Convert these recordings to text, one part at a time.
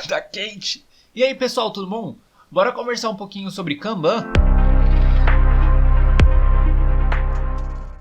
Tá quente. E aí pessoal, tudo bom? Bora conversar um pouquinho sobre Kanban?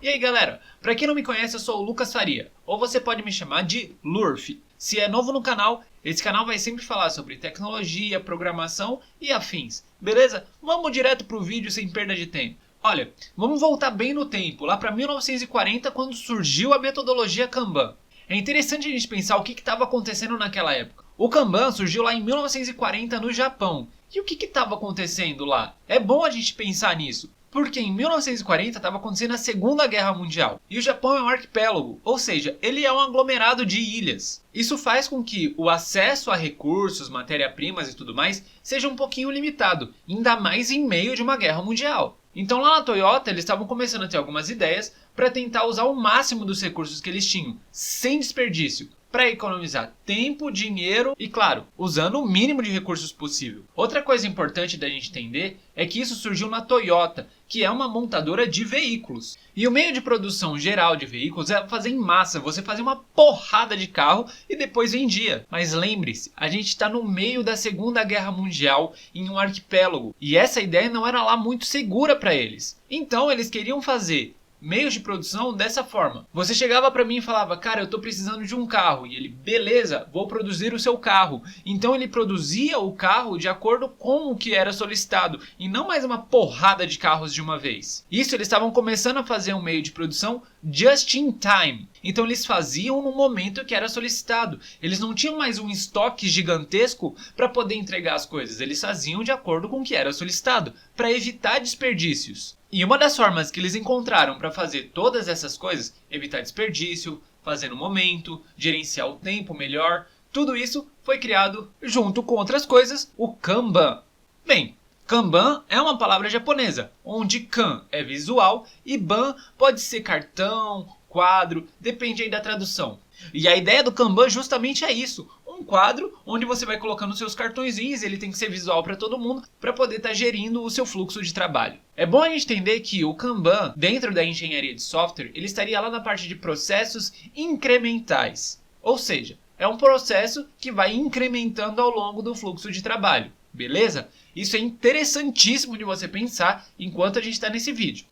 E aí galera, pra quem não me conhece eu sou o Lucas Faria, ou você pode me chamar de Lurf. Se é novo no canal, esse canal vai sempre falar sobre tecnologia, programação e afins, beleza? Vamos direto pro vídeo sem perda de tempo. Olha, vamos voltar bem no tempo, lá pra 1940 quando surgiu a metodologia Kanban. É interessante a gente pensar o que estava acontecendo naquela época. O Kanban surgiu lá em 1940 no Japão. E o que estava acontecendo lá? É bom a gente pensar nisso. Porque em 1940 estava acontecendo a Segunda Guerra Mundial. E o Japão é um arquipélago, ou seja, ele é um aglomerado de ilhas. Isso faz com que o acesso a recursos, matéria-primas e tudo mais seja um pouquinho limitado, ainda mais em meio de uma guerra mundial. Então lá na Toyota eles estavam começando a ter algumas ideias para tentar usar o máximo dos recursos que eles tinham, sem desperdício, para economizar tempo, dinheiro e, claro, usando o mínimo de recursos possível. Outra coisa importante da gente entender é que isso surgiu na Toyota, que é uma montadora de veículos. E o meio de produção geral de veículos é fazer em massa, você fazer uma porrada de carro e depois vendia. Mas lembre-se, a gente está no meio da Segunda Guerra Mundial em um arquipélago, e essa ideia não era lá muito segura para eles. Então eles queriam fazer meios de produção dessa forma. Você chegava para mim e falava, cara, eu tô precisando de um carro. E ele, beleza, vou produzir o seu carro. Então ele produzia o carro de acordo com o que era solicitado. E não mais uma porrada de carros de uma vez. Isso eles estavam começando a fazer um meio de produção just in time. Então eles faziam no momento que era solicitado. Eles não tinham mais um estoque gigantesco para poder entregar as coisas. Eles faziam de acordo com o que era solicitado, para evitar desperdícios. E uma das formas que eles encontraram para fazer todas essas coisas, evitar desperdício, fazer no momento, gerenciar o tempo melhor, tudo isso foi criado, junto com outras coisas, o Kanban. Bem, Kanban é uma palavra japonesa, onde Kan é visual e Ban pode ser cartão, quadro, depende aí da tradução. E a ideia do Kanban justamente é isso. Um quadro onde você vai colocando seus cartõezinhos, ele tem que ser visual para todo mundo para poder estar gerindo o seu fluxo de trabalho. É bom a gente entender que o Kanban, dentro da engenharia de software, ele estaria lá na parte de processos incrementais. Ou seja, é um processo que vai incrementando ao longo do fluxo de trabalho. Beleza? Isso é interessantíssimo de você pensar enquanto a gente está nesse vídeo.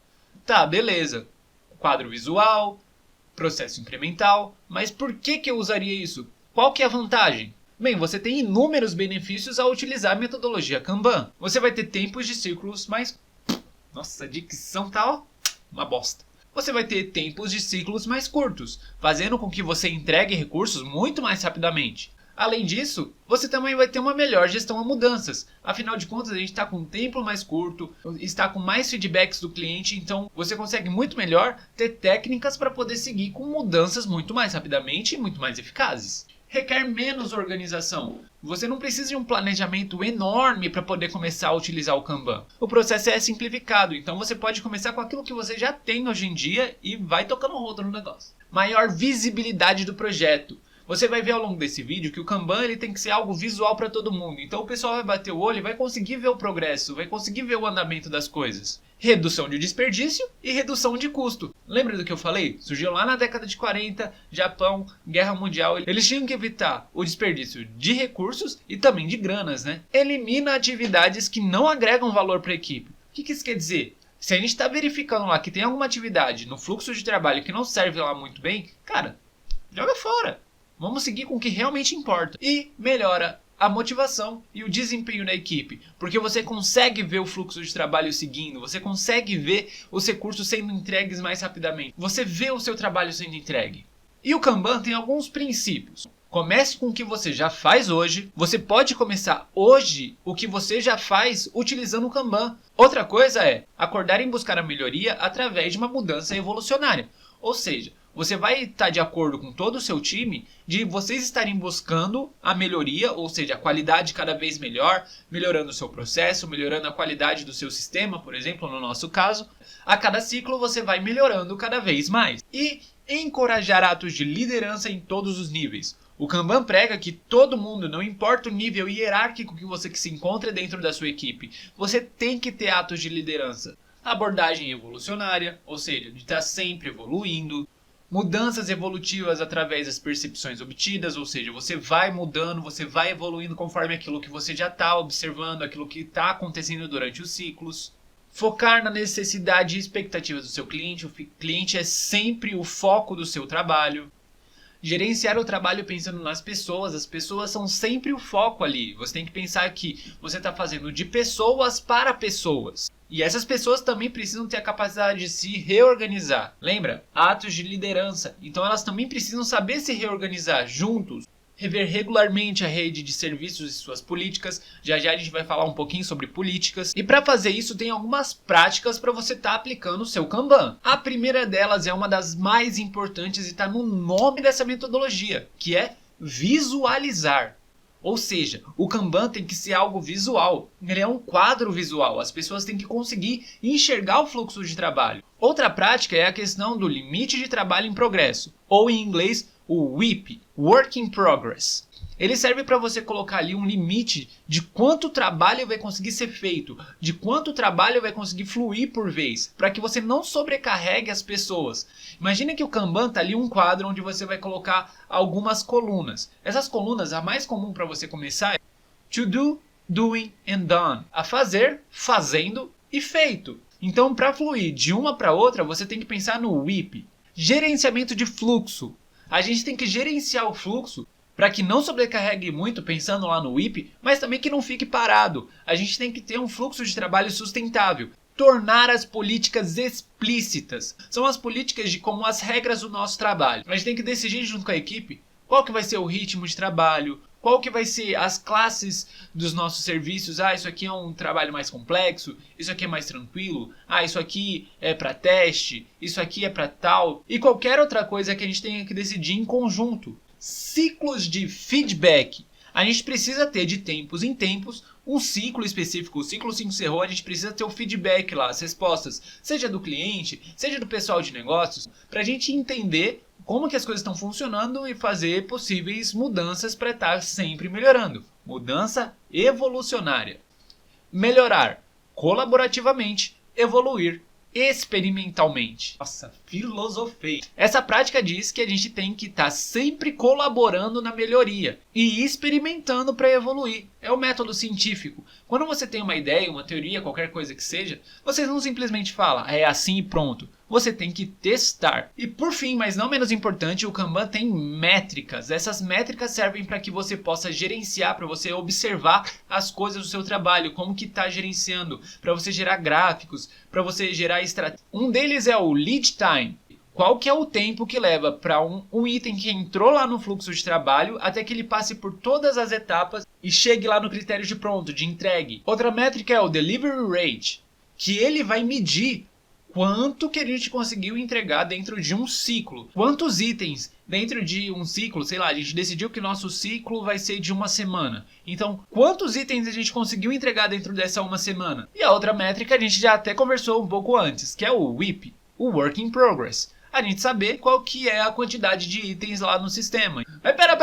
Tá, beleza. Quadro visual, processo incremental, mas por que eu usaria isso? Qual que é a vantagem? Bem, você tem inúmeros benefícios ao utilizar a metodologia Kanban. Você vai ter tempos de ciclos mais... Nossa, a dicção tá ó, uma bosta. Você vai ter tempos de ciclos mais curtos, fazendo com que você entregue recursos muito mais rapidamente. Além disso, você também vai ter uma melhor gestão a mudanças. Afinal de contas, a gente está com um tempo mais curto, está com mais feedbacks do cliente, então você consegue muito melhor ter técnicas para poder seguir com mudanças muito mais rapidamente e muito mais eficazes. Requer menos organização. Você não precisa de um planejamento enorme para poder começar a utilizar o Kanban. O processo é simplificado, então você pode começar com aquilo que você já tem hoje em dia e vai tocando o rodo no negócio. Maior visibilidade do projeto. Você vai ver ao longo desse vídeo que o Kanban ele tem que ser algo visual para todo mundo. Então o pessoal vai bater o olho e vai conseguir ver o progresso, vai conseguir ver o andamento das coisas. Redução de desperdício e redução de custo. Lembra do que eu falei? Surgiu lá na década de 40, Japão, Guerra Mundial. Eles tinham que evitar o desperdício de recursos e também de granas, né? Elimina atividades que não agregam valor para a equipe. O que isso quer dizer? Se a gente está verificando lá que tem alguma atividade no fluxo de trabalho que não serve lá muito bem, cara, joga fora. Vamos seguir com o que realmente importa. E melhora a motivação e o desempenho da equipe. Porque você consegue ver o fluxo de trabalho seguindo. Você consegue ver os recursos sendo entregues mais rapidamente. Você vê o seu trabalho sendo entregue. E o Kanban tem alguns princípios. Comece com o que você já faz hoje. Você pode começar hoje o que você já faz utilizando o Kanban. Outra coisa é acordar em buscar a melhoria através de uma mudança evolucionária. Ou seja, você vai estar de acordo com todo o seu time de vocês estarem buscando a melhoria, ou seja, a qualidade cada vez melhor, melhorando o seu processo, melhorando a qualidade do seu sistema, por exemplo, no nosso caso. A cada ciclo você vai melhorando cada vez mais. E encorajar atos de liderança em todos os níveis. O Kanban prega que todo mundo, não importa o nível hierárquico que você se encontre dentro da sua equipe, você tem que ter atos de liderança. Abordagem evolucionária, ou seja, de estar sempre evoluindo. Mudanças evolutivas através das percepções obtidas, ou seja, você vai mudando, você vai evoluindo conforme aquilo que você já está observando, aquilo que está acontecendo durante os ciclos. Focar na necessidade e expectativas do seu cliente, o cliente é sempre o foco do seu trabalho. Gerenciar o trabalho pensando nas pessoas, as pessoas são sempre o foco ali. Você tem que pensar que você está fazendo de pessoas para pessoas. E essas pessoas também precisam ter a capacidade de se reorganizar. Lembra? Atos de liderança. Então elas também precisam saber se reorganizar juntos. Rever regularmente a rede de serviços e suas políticas. Já já a gente vai falar um pouquinho sobre políticas. E para fazer isso tem algumas práticas para você estar aplicando o seu Kanban. A primeira delas é uma das mais importantes e está no nome dessa metodologia, que é visualizar. Ou seja, o Kanban tem que ser algo visual. Ele é um quadro visual. As pessoas têm que conseguir enxergar o fluxo de trabalho. Outra prática é a questão do limite de trabalho em progresso, ou em inglês, o WIP, Work in Progress. Ele serve para você colocar ali um limite de quanto trabalho vai conseguir ser feito, de quanto trabalho vai conseguir fluir por vez, para que você não sobrecarregue as pessoas. Imagina que o Kanban está ali um quadro onde você vai colocar algumas colunas. Essas colunas, a mais comum para você começar é to do, doing and done. A fazer, fazendo e feito. Então, para fluir de uma para outra, você tem que pensar no WIP. Gerenciamento de fluxo. A gente tem que gerenciar o fluxo para que não sobrecarregue muito, pensando lá no WIP, mas também que não fique parado. A gente tem que ter um fluxo de trabalho sustentável. Tornar as políticas explícitas. São as políticas de como as regras do nosso trabalho. A gente tem que decidir junto com a equipe qual que vai ser o ritmo de trabalho, qual que vai ser as classes dos nossos serviços. Isso aqui é um trabalho mais complexo, isso aqui é mais tranquilo, isso aqui é para teste, isso aqui é para tal. E qualquer outra coisa que a gente tenha que decidir em conjunto. Ciclos de feedback. A gente precisa ter de tempos em tempos um ciclo específico. O ciclo se encerrou, a gente precisa ter o feedback lá, as respostas, seja do cliente, seja do pessoal de negócios, para a gente entender como que as coisas estão funcionando e fazer possíveis mudanças para estar sempre melhorando. Mudança evolucionária. Melhorar colaborativamente, evoluir experimentalmente. Nossa, filosofei. Essa prática diz que a gente tem que estar sempre colaborando na melhoria e experimentando para evoluir. É o método científico. Quando você tem uma ideia, uma teoria, qualquer coisa que seja, você não simplesmente fala, é assim e pronto. Você tem que testar. E por fim, mas não menos importante, o Kanban tem métricas. Essas métricas servem para que você possa gerenciar, para você observar as coisas do seu trabalho, como que está gerenciando, para você gerar gráficos, para você gerar estratégias. Um deles é o lead time. Qual que é o tempo que leva para um item que entrou lá no fluxo de trabalho até que ele passe por todas as etapas e chegue lá no critério de pronto, de entregue. Outra métrica é o delivery rate, que ele vai medir quanto que a gente conseguiu entregar dentro de um ciclo. Quantos itens dentro de um ciclo, sei lá, a gente decidiu que nosso ciclo vai ser de uma semana. Então, quantos itens a gente conseguiu entregar dentro dessa uma semana? E a outra métrica a gente já até conversou um pouco antes, que é o WIP, o Work in Progress. A gente saber qual que é a quantidade de itens lá no sistema. Mas pera.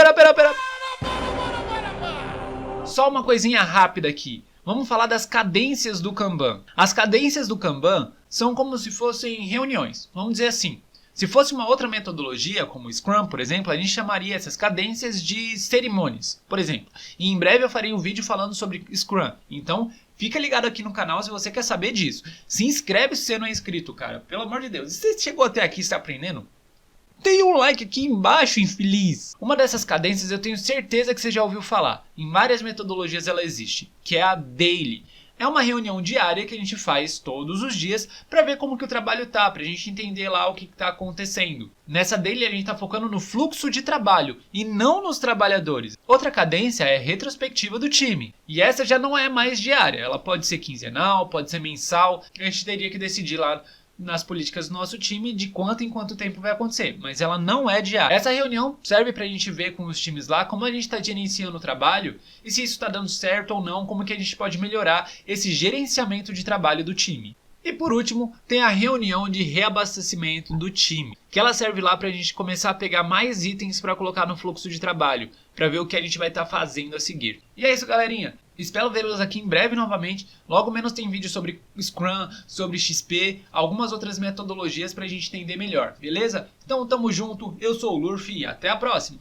Só uma coisinha rápida aqui. Vamos falar das cadências do Kanban. As cadências do Kanban são como se fossem reuniões. Vamos dizer assim. Se fosse uma outra metodologia, como o Scrum, por exemplo, a gente chamaria essas cadências de cerimônias, por exemplo. E em breve eu farei um vídeo falando sobre Scrum. Então, fica ligado aqui no canal se você quer saber disso. Se inscreve se você não é inscrito, cara. Pelo amor de Deus. E se você chegou até aqui e está aprendendo, tem um like aqui embaixo, infeliz. Uma dessas cadências eu tenho certeza que você já ouviu falar. Em várias metodologias ela existe, que é a Daily. É uma reunião diária que a gente faz todos os dias para ver como que o trabalho tá, para a gente entender lá o que está acontecendo. Nessa Daily a gente está focando no fluxo de trabalho e não nos trabalhadores. Outra cadência é a retrospectiva do time. E essa já não é mais diária, ela pode ser quinzenal, pode ser mensal. A gente teria que decidir lá nas políticas do nosso time de quanto em quanto tempo vai acontecer, mas ela não é diária. Essa reunião serve para a gente ver com os times lá como a gente está gerenciando o trabalho e se isso está dando certo ou não, como que a gente pode melhorar esse gerenciamento de trabalho do time. E por último, tem a reunião de reabastecimento do time, que ela serve lá para a gente começar a pegar mais itens para colocar no fluxo de trabalho, para ver o que a gente vai estar fazendo a seguir. E é isso, galerinha. Espero vê-los aqui em breve novamente. Logo menos tem vídeo sobre Scrum, sobre XP, algumas outras metodologias pra gente entender melhor, beleza? Então tamo junto, eu sou o Lurf e até a próxima!